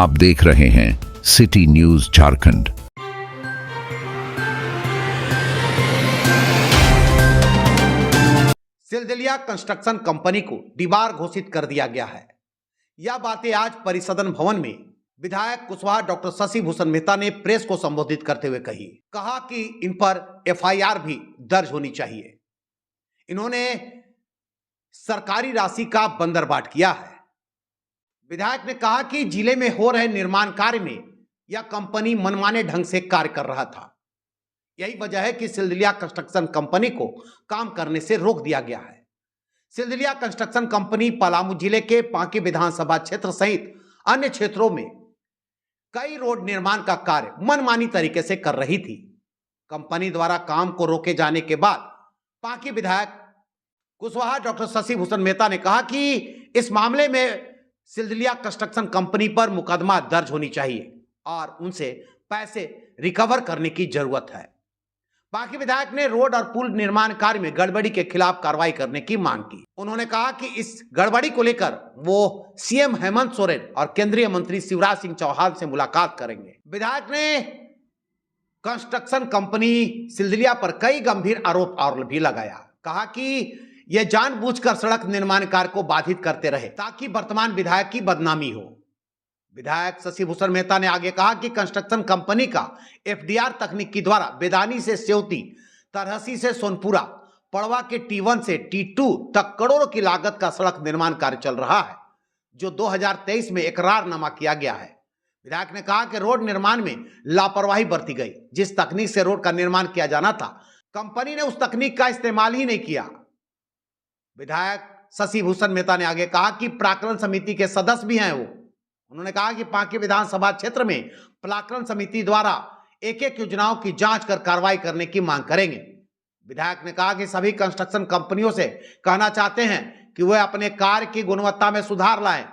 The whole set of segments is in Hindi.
आप देख रहे हैं city news Jharkhand. Sildiliya construction company को डीबार घोषित कर दिया गया है। यह बातें आज परिसदन भवन में विधायक कुशवाहा डॉक्टर शशि भूषण मेहता ने प्रेस को संबोधित करते हुए कहा कि इन पर एफआईआर भी दर्ज होनी चाहिए। इन्होंने सरकारी राशि का बंदरबाट किया है। विधायक ने कहा कि जिले में हो रहे निर्माण कार्य में यह कंपनी मनमाने ढंग से कार्य कर रहा था। यही वजह है कि सिलदिलिया कंस्ट्रक्शन कंपनी को काम करने से रोक दिया गया है। सिलदिलिया कंस्ट्रक्शन कंपनी पलामू जिले के पांकी विधानसभा क्षेत्र सहित अन्य क्षेत्रों में कई रोड निर्माण का कार्य मनमानी तरीके से कर रही थी। कंपनी द्वारा काम को रोके जाने के बाद पांकी विधायक कुशवाहा डॉक्टर शशि भूषण मेहता ने कहा कि इस मामले में सिलदिलिया कंस्ट्रक्शन कंपनी पर मुकदमा दर्ज होनी चाहिए और उनसे पैसे रिकवर करने की जरूरत है। बाकी विधायक ने रोड और पुल निर्माण कार्य में गड़बड़ी के खिलाफ कार्रवाई करने की मांग की। उन्होंने कहा कि इस गड़बड़ी को लेकर वो सीएम हेमंत सोरेन और केंद्रीय मंत्री शिवराज सिंह चौहान से मुलाकात करेंगे। विधायक ने कंस्ट्रक्शन कंपनी सिलदिलिया पर कई गंभीर आरोप और भी लगाया। कहा कि यह जानबूझकर सड़क निर्माण कार्य को बाधित करते रहे ताकि वर्तमान विधायक की बदनामी हो। विधायक शशि भूषण मेहता ने आगे कहा कि कंस्ट्रक्शन कंपनी का एफडीआर तकनीक के द्वारा बेदानी से सेवती, तरहसी से सोनपुरा, पड़वा के T1 से T2 तक करोड़ों की लागत का सड़क निर्माण कार्य चल रहा है, जो 2023 में इकरारनामा किया गया है। विधायक ने कहा कि रोड निर्माण में लापरवाही बरती गई। जिस तकनीक से रोड का निर्माण किया जाना था, कंपनी ने उस तकनीक का इस्तेमाल ही नहीं किया। विधायक शशि भूषण मेहता ने आगे कहा कि प्राक्कलन समिति के सदस्य भी हैं वो। उन्होंने कहा कि पांकी विधानसभा क्षेत्र में प्राक्कलन समिति द्वारा एक-एक योजनाओं की जांच कर कार्रवाई करने की मांग करेंगे। विधायक ने कहा कि सभी कंस्ट्रक्शन कंपनियों से कहना चाहते हैं कि वे अपने कार्य की गुणवत्ता में सुधार लाएं,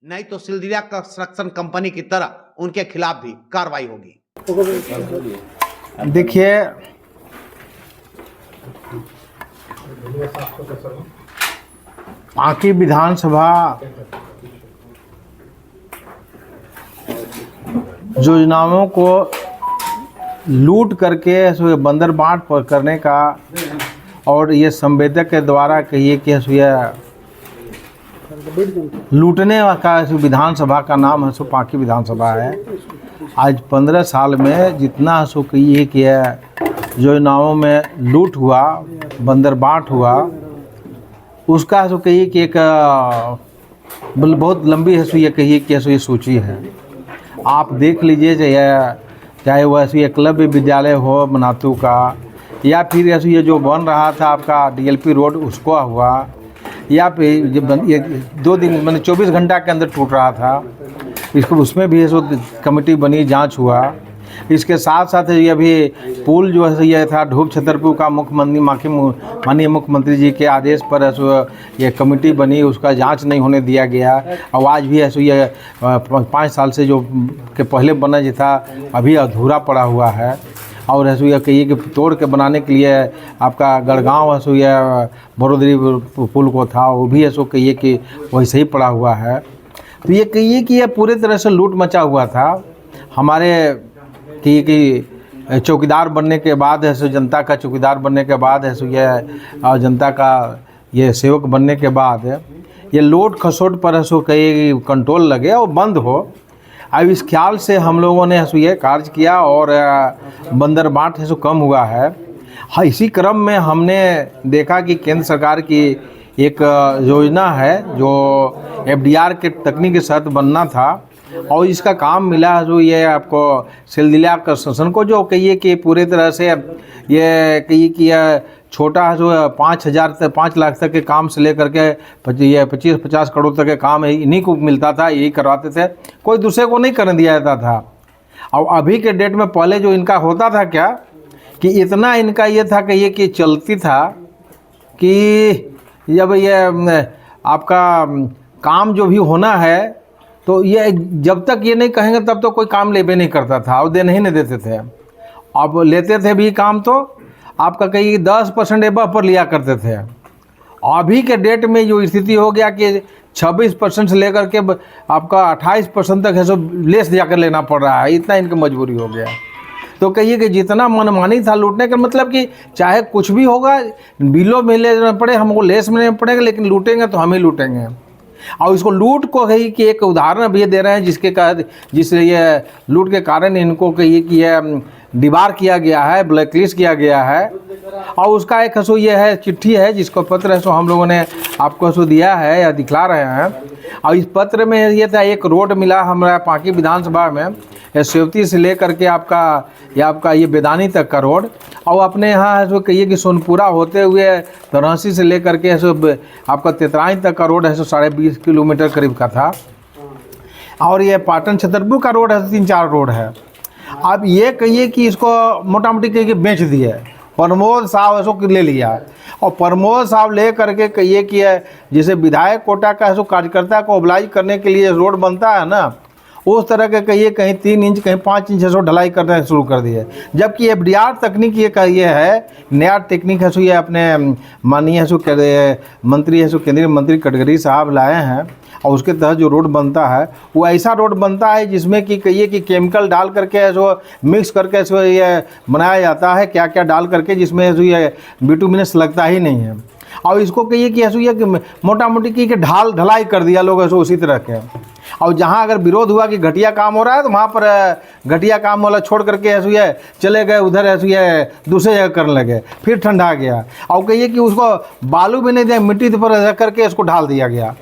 नहीं तो सिलदिलिया कंस्ट्रक्शन कंपनी की तरह उनके खिलाफ भी कार्रवाई होगी। देखिए, पांकी विधानसभा योजनाओं को लूट करके बंदरबाट पर करने का और ये संवेदक के द्वारा कहिए कि लूटने का विधानसभा का नाम है पांकी विधानसभा है। आज 15 साल में जितना कहिए कि योजनाओं में लूट हुआ, बंदरबाट हुआ, उसका कहिए कि एक बहुत लंबी ये कहिए कि ये सूची है। आप देख लीजिए, चाहे वह ऐसी एकलव्य विद्यालय हो मनातू का, या फिर ऐसे ये जो बन रहा था आपका DLP रोड उसको हुआ, या फिर ये 2 दिन मैंने 24 घंटा के अंदर टूट रहा था, इसको उसमें भी ऐसा कमेटी बनी, जांच हुआ। इसके साथ साथ ये अभी पुल जो है ये था ढूब छतरपुर का माननीय मुख्यमंत्री जी के आदेश पर ये कमेटी बनी, उसका जांच नहीं होने दिया गया। और आज भी ऐसे ये 5 साल से जो के पहले बना जो था अभी अधूरा पड़ा हुआ है। और ऐसे ये कहिए कि तोड़ के बनाने के लिए आपका गढ़गांव ऐसे ये बड़ोदरी पुल को था, वो भी ऐसे कहिए कि वैसे ही पड़ा हुआ है। तो ये कहिए कि ये पूरे तरह से लूट मचा हुआ था। हमारे कि चौकीदार बनने के बाद है जनता का चौकीदार बनने के बाद है ये जनता का ये सेवक बनने के बाद ये लोट खसोट पर है कहीं कंट्रोल लगे और बंद हो। अब इस ख्याल से हम लोगों ने ये कार्य किया और बंदरबाट है कम हुआ है। हाँ, इसी क्रम में हमने देखा कि केंद्र सरकार की एक योजना है जो FDR के तकनीक के साथ बनना था, और इसका काम मिला जो ये आपको सिलदिलिया कंस्ट्रक्शन को, जो कहिए कि पूरे तरह से ये कहिए कि छोटा जो 5 लाख तक के काम से लेकर के 25-50 करोड़ तक के काम इन्हीं को मिलता था, यही करवाते थे, कोई दूसरे को नहीं करने दिया जाता था। और अभी के डेट में पहले जो इनका होता था क्या कि इतना इनका ये था कि ये कि चलती था कि जब ये आपका काम जो भी होना है तो ये जब तक ये नहीं कहेंगे तब तो कोई काम लेबे नहीं करता था और देने ही नहीं देते थे। अब लेते थे भी काम तो आपका कहीं 10% एबव पर लिया करते थे। अभी के डेट में जो स्थिति हो गया कि 26% से लेकर के आपका 28% तक है सो लेस जाकर लेना पड़ रहा है, इतना इनकी मजबूरी हो गया। तो कहिए कि जितना मनमानी था लूटने का, मतलब कि चाहे कुछ भी होगा बिलों में लेना पड़े, हमको लेस में लेना पड़ेगा, लेकिन लूटेंगे तो हम ही लूटेंगे। और इसको लूट को कही कि एक उदाहरण अभी दे रहे हैं जिससे ये लूट के कारण इनको कहिए कि यह डिबार किया गया है, ब्लैकलिस्ट किया गया है। और उसका एक हसो ये है चिट्ठी है जिसको पत्र है सो हम लोगों ने आपको हसो दिया है या दिखला रहे हैं। और इस पत्र में ये था, एक रोड मिला हमारा पांकी विधानसभा में, सेवती से लेकर के आपका ये बेदानी तक का रोड, और अपने यहाँ जो कहिए कि सोनपुरा होते हुए तरासी से लेकर के सो आपका तेतराई तक का रोड है सो 20.5 किलोमीटर करीब का था। और ये पाटन छतरपुर का रोड है, 3-4 रोड है। अब ये कहिए कि इसको मोटा मोटी कहिए कि बेच दिए, प्रमोद साहब ऐसो ले लिया। और प्रमोद साहब ले करके कहिए कि जैसे विधायक कोटा का ऐसो कार्यकर्ता को ओबलाइज करने के लिए रोड बनता है ना, उस तरह के कहिए कहीं 3 इंच कहीं 5 इंच ऐसो ढलाई करना शुरू कर दिए। जबकि FDR तकनीक ये कहिए है, नया टेक्निक है सो ये अपने माननीय सो मंत्री है सो केंद्रीय मंत्री गडकरी साहब लाए हैं। और उसके तहत जो रोड बनता है वो ऐसा रोड बनता है जिसमें कि कहिए कि केमिकल डाल करके जो मिक्स करके सो ये बनाया जाता है, क्या क्या डाल करके, जिसमें जो ये बिटुमिनस लगता ही नहीं है। और इसको कहिए कि ऐसा ये कि मोटा मोटी की ढलाई कर दिया लोग ऐसे उसी तरह के। और जहाँ अगर विरोध हुआ कि घटिया काम हो रहा है तो वहाँ पर घटिया काम वाला छोड़ करके ऐसे ये चले गए उधर, ऐसे ये दूसरे जगह करने लगे, फिर ठंडा गया। और कहिए कि उसको बालू भी नहीं दिया, मिट्टी पर रख करके इसको ढाल दिया गया।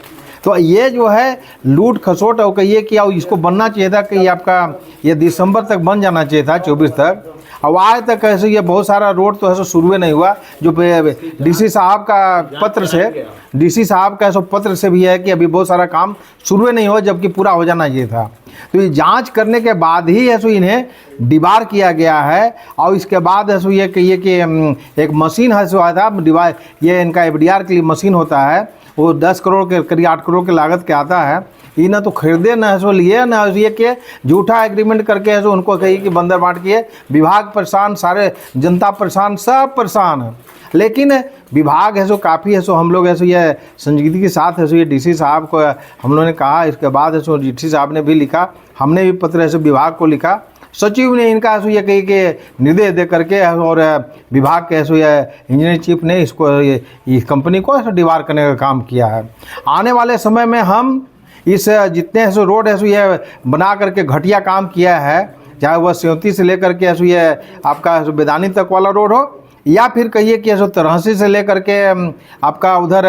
तो ये जो है लूट खसोट, और कहिए कि और इसको बनना चाहिए था कि आपका ये दिसंबर तक बन जाना चाहिए था, 24 तक। अब आज तक ऐसे ये बहुत सारा रोड तो ऐसा शुरू नहीं हुआ। जो DC साहब का पत्र से, DC साहब का ऐसा पत्र से भी है कि अभी बहुत सारा काम शुरू नहीं हुआ, जबकि पूरा हो जाना चाहिए था। तो ये जांच करने के बाद ही ऐसा इन्हें डिबार किया गया है। और इसके बाद ऐसा ये कहिए कि एक मशीन है सो आया था डिबार, ये इनका FDR के लिए मशीन होता है, वो 10 करोड़ के करीब 8 करोड़ के लागत के आता है। ये ना तो खरीदे ना ऐसो लिए ना ये कि झूठा एग्रीमेंट करके ऐसो उनको कही कि बंदर बांट किए। विभाग परेशान, सारे जनता परेशान, सब परेशान है। लेकिन विभाग है सो काफ़ी है सो हम लोग ऐसे ये संजीदगी के साथ है सो ये DC साहब को हम लोगों ने कहा। इसके बाद है सो DC साहब ने भी लिखा, हमने भी पत्र ऐसे विभाग को लिखा, सचिव ने इनका ऐसे ये कही कि निर्देश दे करके, और विभाग के ऐसे ये इंजीनियर चीफ ने इसको इस कंपनी को ऐसे डिबार करने का काम किया है। आने वाले समय में हम इस जितने ऐसे रोड ऐसे ये बना करके घटिया काम किया है, चाहे वह सेवती से लेकर के ऐसे ये आपका बेदानी तक वाला रोड हो, या फिर कहिए कि ऐसे तरासी से लेकर के आपका उधर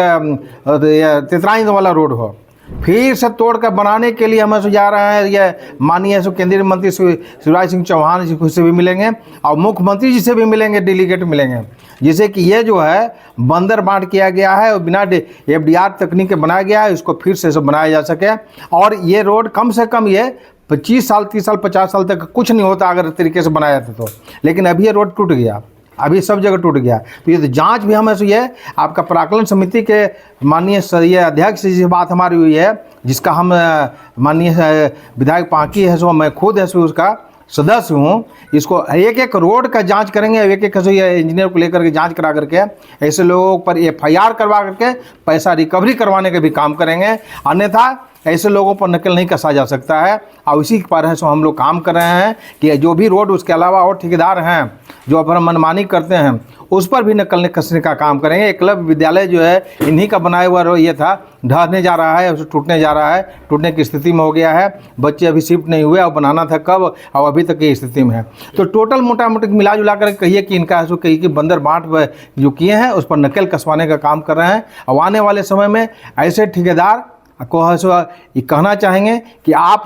तेतराई वाला रोड हो, फिर से तोड़ कर बनाने के लिए हम ऐसे जा रहे हैं। ये माननीय केंद्रीय मंत्री शिवराज सिंह चौहान जी से भी मिलेंगे, और मुख्यमंत्री जी से भी मिलेंगे, डेलीगेट मिलेंगे, जिससे कि ये जो है बंदर बांट किया गया है और बिना FDR तकनीक के बनाया गया है, इसको फिर से बनाया जा सके। और ये रोड कम से कम ये 25 साल 30 साल 50 साल तक कुछ नहीं होता अगर तरीके से बनाया था तो। लेकिन अभी ये रोड टूट गया, अभी सब जगह टूट गया। तो ये जांच भी हम ऐसे ये आपका प्राकलन समिति के माननीय अध्यक्ष से बात हमारी हुई है, जिसका हम माननीय विधायक पांकी है सो मैं खुद है सो उसका सदस्य हूँ। इसको एक एक रोड का जांच करेंगे, एक एक ये इंजीनियर को लेकर के जांच करा करके ऐसे लोगों पर FIR करवा करके पैसा रिकवरी करवाने के भी काम करेंगे। अन्यथा ऐसे लोगों पर नकल नहीं कसा जा सकता है। और इसी पर है सो हम लोग काम कर रहे हैं कि जो भी रोड, उसके अलावा और ठेकेदार हैं जो अपना मनमानी करते हैं, उस पर भी नकल कसने का काम करेंगे। एकलव्य विद्यालय जो है इन्हीं का बनाया हुआ ये था, ढहने जा रहा है, टूटने जा रहा है, टूटने की स्थिति में हो गया है। बच्चे अभी शिफ्ट नहीं हुए और बनाना था कब, और अभी तक ये स्थिति में है। तो टोटल मोटा मोटी मिला जुला कर कहिए कि इनका ऐसा कहिए कि बंदर बांट जो किए हैं उस पर नकल कसवाने का काम कर रहे हैं। और आने वाले समय में ऐसे ठेकेदार को ये कहना चाहेंगे कि आप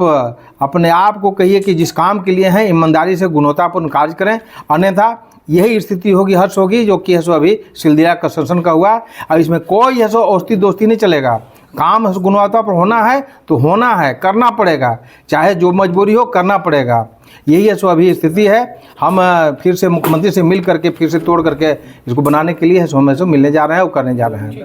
अपने आप को कहिए कि जिस काम के लिए हैं ईमानदारी से गुणवत्तापूर्ण कार्य करें, अन्यथा यही स्थिति होगी, हर्ष होगी, जो कि है अभी सिलदिया कंस्ट्रक्शन का हुआ। और इसमें कोई है औस्ती दोस्ती नहीं चलेगा। काम गुणवत्ता पर होना है तो होना है, करना पड़ेगा, चाहे जो मजबूरी हो करना पड़ेगा। यही है अभी स्थिति है। हम फिर से मुख्यमंत्री से मिल करके फिर से तोड़ करके इसको बनाने के लिए हम मिलने जा रहे हैं और करने जा रहे हैं।